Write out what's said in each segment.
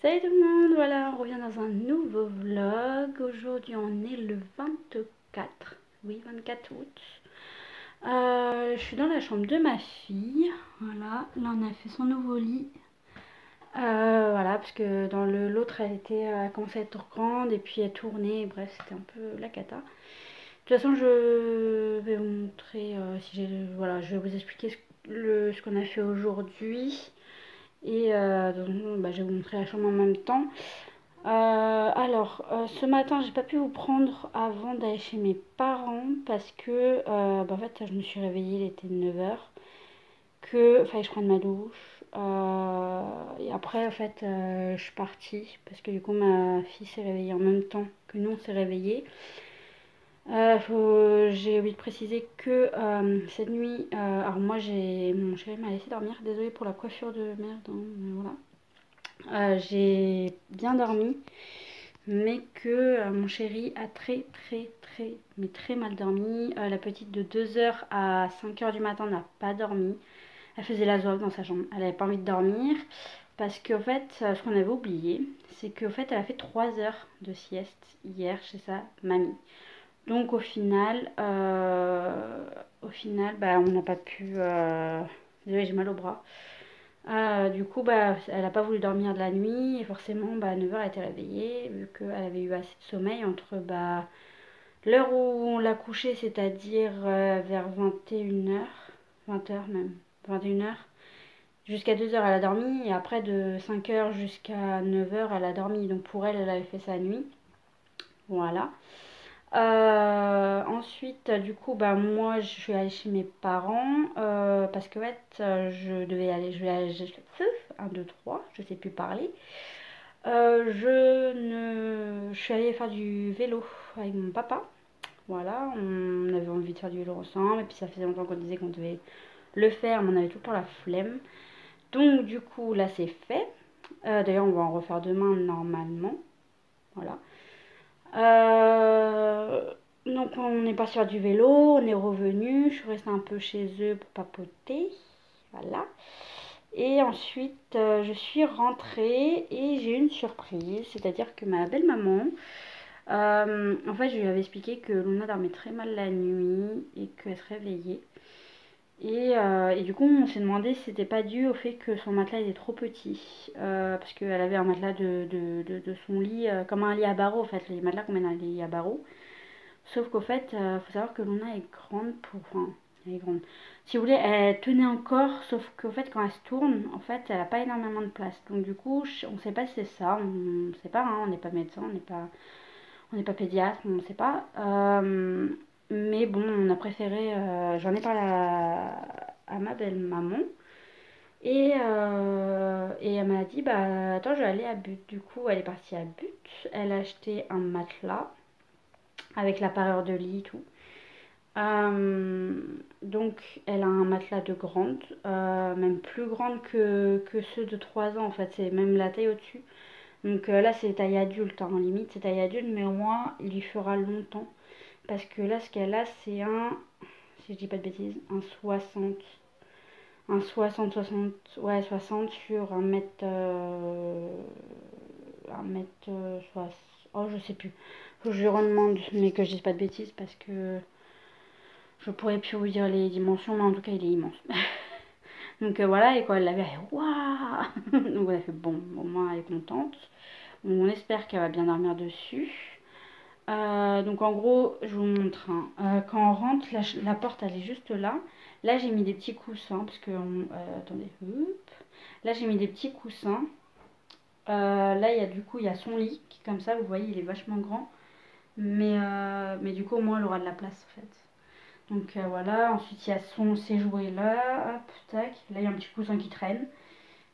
Salut tout le monde, voilà, on revient dans un nouveau vlog. Aujourd'hui on est le 24, oui 24 août. Je suis dans la chambre de ma fille, voilà, là on a fait son nouveau lit. Voilà, parce que dans l'autre elle commençait à être trop grande et puis elle tournait, bref c'était un peu la cata. De toute façon je vais vous montrer, voilà, je vais vous expliquer ce qu'on a fait aujourd'hui. Et donc, je vais vous montrer la chambre en même temps. Ce matin, j'ai pas pu vous prendre avant d'aller chez mes parents parce que en fait, je me suis réveillée, il était 9 h, que fallait que je prenne ma douche. Et après, en fait, je suis partie parce que du coup, ma fille s'est réveillée en même temps que nous, on s'est réveillés. J'ai oublié de préciser que cette nuit, alors moi, mon chéri m'a laissé dormir. Désolée pour la coiffure de merde, hein, mais voilà. J'ai bien dormi, mais que mon chéri a mais très mal dormi. La petite de 2 h à 5 h du matin n'a pas dormi. Elle faisait la zouave dans sa chambre. Elle n'avait pas envie de dormir parce qu'en fait, ce qu'on avait oublié, c'est qu'en fait, elle a fait 3 heures de sieste hier chez sa mamie. Donc au final, on n'a pas pu. Désolée, j'ai mal au bras. Du coup, elle n'a pas voulu dormir de la nuit et forcément, à 9 h, elle était réveillée vu qu'elle avait eu assez de sommeil entre l'heure où on l'a couchée, c'est-à-dire vers 21 h, 20 h même, 21 h, jusqu'à 2 h, elle a dormi et après de 5 h jusqu'à 9 h, elle a dormi. Donc pour elle, elle avait fait sa nuit. Voilà. Ensuite, du coup, moi, je suis allée chez mes parents parce que, en fait, je devais aller, je vais aller, 1, 2, 3, je sais plus parler. Je suis allée faire du vélo avec mon papa. Voilà, on avait envie de faire du vélo ensemble et puis ça faisait longtemps qu'on disait qu'on devait le faire, mais on avait tout le temps la flemme. Donc, du coup, là, c'est fait. D'ailleurs, on va en refaire demain normalement. Voilà. Donc on est parti faire du vélo, on est revenu, je suis restée un peu chez eux pour papoter, voilà. Et ensuite je suis rentrée et j'ai eu une surprise, c'est-à-dire que ma belle-maman, en fait je lui avais expliqué que Luna dormait très mal la nuit et qu'elle se réveillait. Et du coup on s'est demandé si c'était pas dû au fait que son matelas était trop petit, parce qu'elle avait un matelas de son lit, comme un lit à barreaux en fait, les matelas qu'on met dans les lits à barreaux. Sauf qu'au fait, faut savoir que Luna est grande enfin, elle est grande. Si vous voulez, elle tenait encore, sauf qu'au fait, quand elle se tourne, en fait, elle n'a pas énormément de place. Donc du coup, on ne sait pas si c'est ça, on ne sait pas, hein, on n'est pas médecin, on n'est pas pédiatre, on ne sait pas. Mais bon, on a préféré, j'en ai parlé à ma belle-maman. Et elle m'a dit, attends, je vais aller à But. Du coup, elle est partie à But. Elle a acheté un matelas avec la parure de lit et tout. Donc elle a un matelas de grande, même plus grande que ceux de 3 ans en fait, c'est même la taille au-dessus. Donc là c'est taille adulte, hein, limite c'est taille adulte, mais au moins il lui fera longtemps. Parce que là ce qu'elle a c'est si je dis pas de bêtises, un 60 ouais 60 sur 1 mètre 60, oh je sais plus. Faut que je lui redemande, mais que je dise pas de bêtises parce que je pourrais plus vous dire les dimensions, mais en tout cas il est immense. Donc voilà, et quand elle l'a vu, elle a waouh. Donc on a fait bon, au moins elle est contente. On espère qu'elle va bien dormir dessus. Donc en gros, je vous montre, hein. Quand on rentre, la porte elle est juste là. Là j'ai mis des petits coussins, parce que... attendez, hop. Là j'ai mis des petits coussins. Là il y a son lit, qui comme ça, vous voyez, il est vachement grand. Mais du coup au moins elle aura de la place en fait. Donc voilà, ensuite il y a ses jouets là, hop, tac, là il y a un petit coussin qui traîne,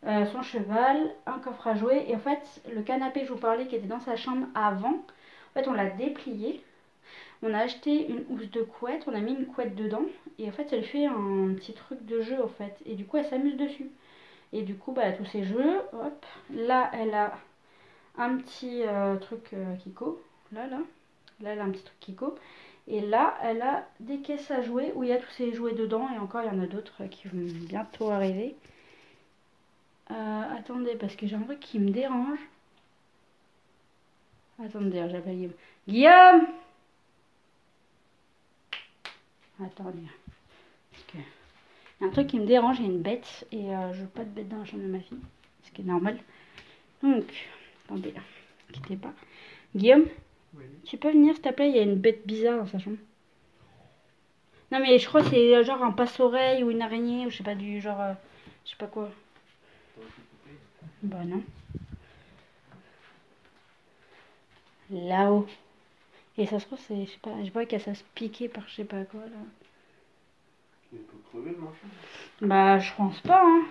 son cheval, un coffre à jouets, et en fait le canapé que je vous parlais qui était dans sa chambre avant, en fait on l'a déplié, on a acheté une housse de couette, on a mis une couette dedans, et en fait elle fait un petit truc de jeu en fait, et du coup elle s'amuse dessus. Et du coup tous ces jeux, hop, là elle a un petit truc Kiko, là elle a un petit truc Kiko. Et là, elle a des caisses à jouer où il y a tous ces jouets dedans. Et encore, il y en a d'autres qui vont bientôt arriver. Attendez, parce que j'ai un truc qui me dérange. Attendez, j'appelle Guillaume. Guillaume! Attendez. Parce que... Il y a un truc qui me dérange, il y a une bête. Et je veux pas de bête dans la chambre de ma fille. Ce qui est normal. Donc, attendez, quittez pas. Guillaume, oui. Tu peux venir s'il te plaît, il y a une bête bizarre dans sa chambre. Non mais je crois que c'est genre un passe-oreille ou une araignée ou je sais pas du genre... je sais pas quoi. Bah non. Là-haut. Et ça se trouve c'est... Je sais pas, je vois qu'elle ça se piquer par je sais pas quoi là. Tu peux crever le machin? Bah je pense pas hein.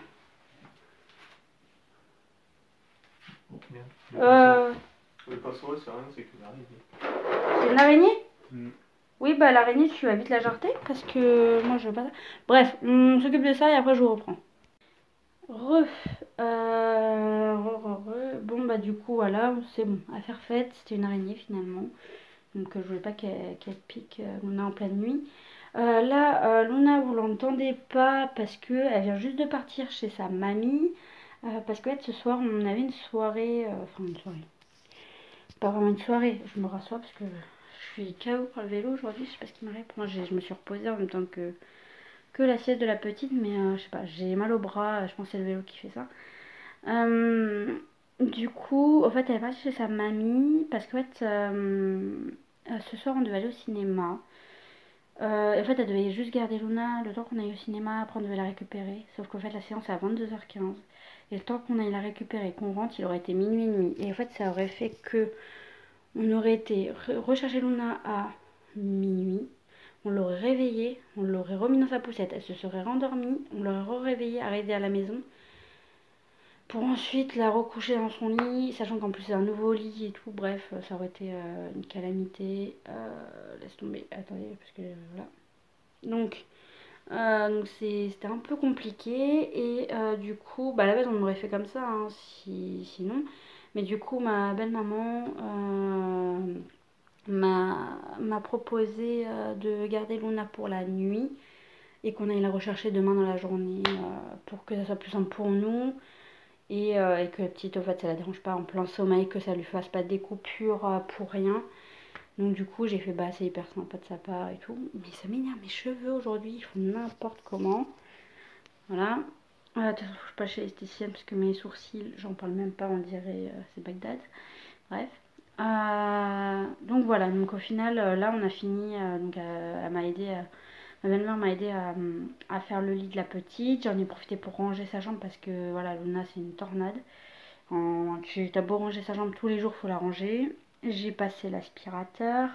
Oh, merde. Le passe-oreille c'est rien, c'est qu'une araignée. C'est une araignée? Oui bah l'araignée tu vas vite la jarter parce que moi je veux pas ça. Bref, on s'occupe de ça et après je vous reprends. Bon bah du coup voilà, c'est bon, affaire faite, c'était une araignée finalement. Donc je voulais pas qu'elle pique Luna en pleine nuit. Là, Luna vous l'entendez pas parce que elle vient juste de partir chez sa mamie. Parce que ce soir on avait une soirée, enfin une soirée. Pas vraiment une soirée, je me rassois parce que je suis KO pour le vélo aujourd'hui, je sais pas ce qui m'arrive. Moi je me suis reposée en même temps que la sieste de la petite, mais je sais pas, j'ai mal au bras, je pense que c'est le vélo qui fait ça. Du coup, en fait, elle est partie chez sa mamie parce qu'en fait, ce soir, on devait aller au cinéma. En fait, elle devait juste garder Luna le temps qu'on aille au cinéma. Après, on devait la récupérer. Sauf qu'en fait, la séance est à 22h15. Et le temps qu'on aille la récupérer et qu'on rentre, il aurait été minuit et demi. Et en fait, ça aurait fait que on aurait été rechercher Luna à minuit. On l'aurait réveillée, on l'aurait remis dans sa poussette. Elle se serait rendormie. On l'aurait réveillée, arrivée à la maison. Pour ensuite la recoucher dans son lit, sachant qu'en plus c'est un nouveau lit et tout, bref, ça aurait été une calamité. Laisse tomber, attendez, parce que voilà. Donc c'était un peu compliqué et du coup, bah à la base on aurait fait comme ça, hein, sinon. Mais du coup, ma belle-maman m'a proposé de garder Luna pour la nuit et qu'on aille la rechercher demain dans la journée pour que ça soit plus simple pour nous. Et que la petite, en fait, ça la dérange pas en plein sommeil, que ça lui fasse pas des coupures pour rien. Donc du coup, j'ai fait, bah c'est hyper sympa de sa part et tout. Mais ça m'énerve, mes cheveux aujourd'hui, ils font n'importe comment. Voilà. De toute façon, je suis pas chez l'esthéticienne parce que mes sourcils, j'en parle même pas, on dirait c'est Bagdad. Bref. Donc voilà, donc au final, là on a fini, donc elle m'a aidé ma belle-mère m'a aidé à faire le lit de la petite. J'en ai profité pour ranger sa chambre parce que voilà, Luna c'est une tornade. Tu as beau ranger sa chambre tous les jours, faut la ranger. J'ai passé l'aspirateur.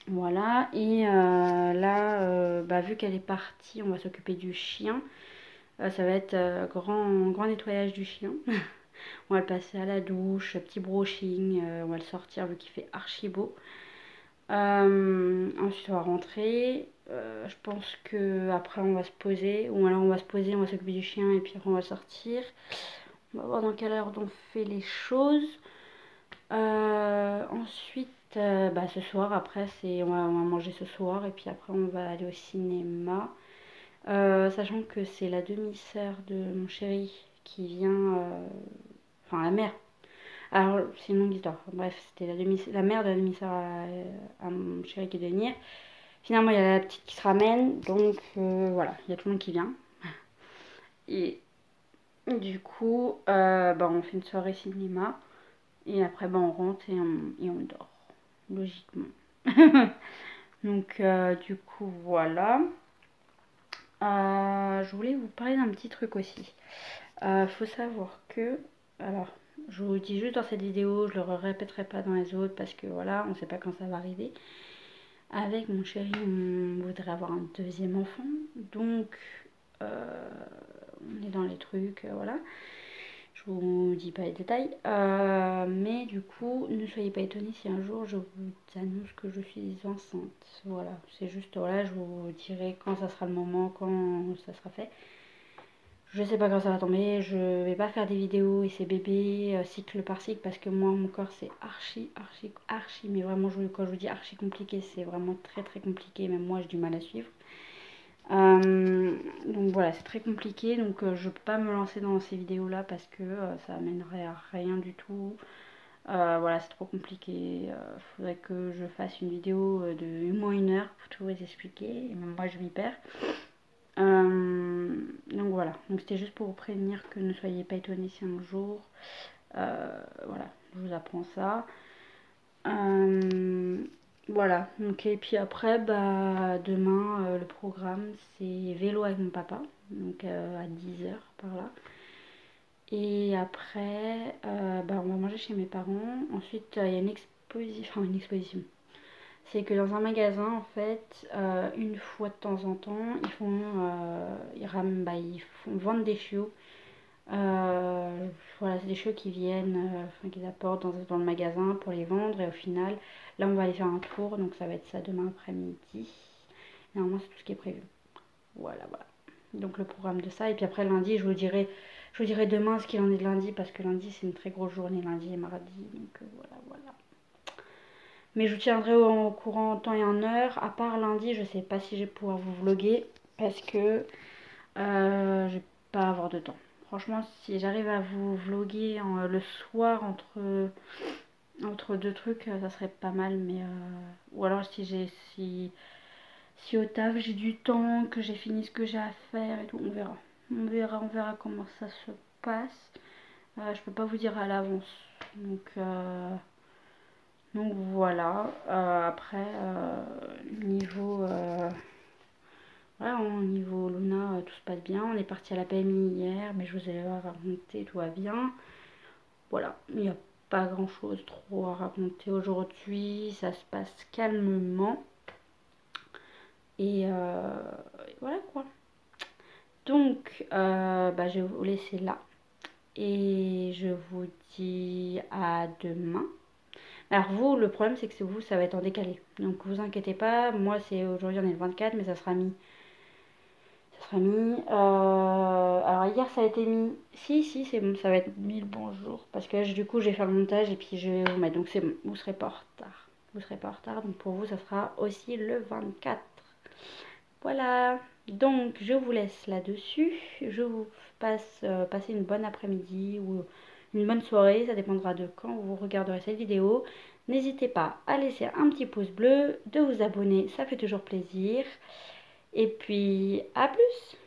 Voilà. Et là, bah, vu qu'elle est partie, on va s'occuper du chien. Ça va être grand nettoyage du chien. On va le passer à la douche, petit brushing. On va le sortir vu qu'il fait archi beau. Ensuite on va rentrer. Je pense que après on va se poser. Ou alors on va se poser, on va s'occuper du chien et puis après on va sortir. On va voir dans quelle heure on fait les choses. Ensuite, bah, ce soir, après on va manger ce soir et puis après on va aller au cinéma. Sachant que c'est la demi-sœur de mon chéri qui vient. Enfin la mère. Alors, c'est une longue histoire. Bref, c'était la mère de la demi-sœur à mon chéri qui devait venir. Finalement, il y a la petite qui se ramène. Donc, voilà, il y a tout le monde qui vient. Et du coup, bah, on fait une soirée cinéma. Et après, bah, on rentre et on dort. Logiquement. Donc, du coup, voilà. Je voulais vous parler d'un petit truc aussi. Faut savoir que... Alors, je vous le dis juste dans cette vidéo, je le répéterai pas dans les autres parce que voilà, on sait pas quand ça va arriver. Avec mon chéri, on voudrait avoir un deuxième enfant. Donc, on est dans les trucs, voilà. Je vous dis pas les détails. Mais du coup, ne soyez pas étonnés si un jour je vous annonce que je suis enceinte. Voilà, c'est juste, voilà, je vous dirai quand ça sera le moment, quand ça sera fait. Je sais pas quand ça va tomber, je vais pas faire des vidéos et ces bébés cycle par cycle parce que moi mon corps c'est archi, mais vraiment quand je vous dis archi compliqué, c'est vraiment très très compliqué, même moi j'ai du mal à suivre. Donc voilà, c'est très compliqué, donc je peux pas me lancer dans ces vidéos là parce que ça amènerait à rien du tout. Voilà, c'est trop compliqué. Faudrait que je fasse une vidéo de au moins 1 heure pour tout vous expliquer, et même moi je m'y perds. Donc voilà, donc c'était juste pour vous prévenir que ne soyez pas étonnés si un jour, voilà, je vous apprends ça. Voilà, donc et puis après, bah, demain, le programme c'est vélo avec mon papa, donc à 10 h par là. Et après, bah, on va manger chez mes parents. Ensuite, il y a une exposition. C'est que dans un magasin, en fait, une fois de temps en temps, ils font vendre des chiots. Voilà, c'est des chiots qui viennent, enfin, qu'ils apportent dans le magasin pour les vendre. Et au final, là, on va aller faire un tour. Donc, ça va être ça demain après-midi. Normalement, c'est tout ce qui est prévu. Voilà, voilà. Donc, le programme de ça. Et puis après, lundi, je vous dirai demain ce qu'il en est de lundi. Parce que lundi, c'est une très grosse journée, lundi et mardi. Donc, voilà, voilà. Mais je vous tiendrai au courant en temps et en heure. À part lundi, je sais pas si je vais pouvoir vous vlogger parce que je vais pas avoir de temps. Franchement, si j'arrive à vous vlogger le soir entre deux trucs, ça serait pas mal. Mais ou alors si au taf j'ai du temps, que j'ai fini ce que j'ai à faire et tout, on verra. On verra comment ça se passe. Je peux pas vous dire à l'avance. Donc voilà, après, voilà, au niveau Luna, tout se passe bien. On est parti à la PMI hier, mais je vous ai raconté, tout va bien. Voilà, il n'y a pas grand chose trop à raconter aujourd'hui, ça se passe calmement. Et voilà quoi. Donc, bah, je vais vous laisser là. Et je vous dis à demain. Alors vous, le problème c'est que vous, ça va être en décalé. Donc vous inquiétez pas, moi c'est aujourd'hui on est le 24, mais ça sera mis. Ça sera mis. Alors hier ça a été mis. Si, c'est bon, ça va être mis le bonjour. Parce que là, du coup j'ai fait le montage et puis je vais vous mettre. Donc c'est bon, vous serez pas en retard. Vous serez pas en retard, donc pour vous ça sera aussi le 24. Voilà. Donc je vous laisse là-dessus. Je vous passe passer une bonne après-midi ou une bonne soirée, ça dépendra de quand vous regarderez cette vidéo. N'hésitez pas à laisser un petit pouce bleu, de vous abonner, ça fait toujours plaisir. Et puis à plus!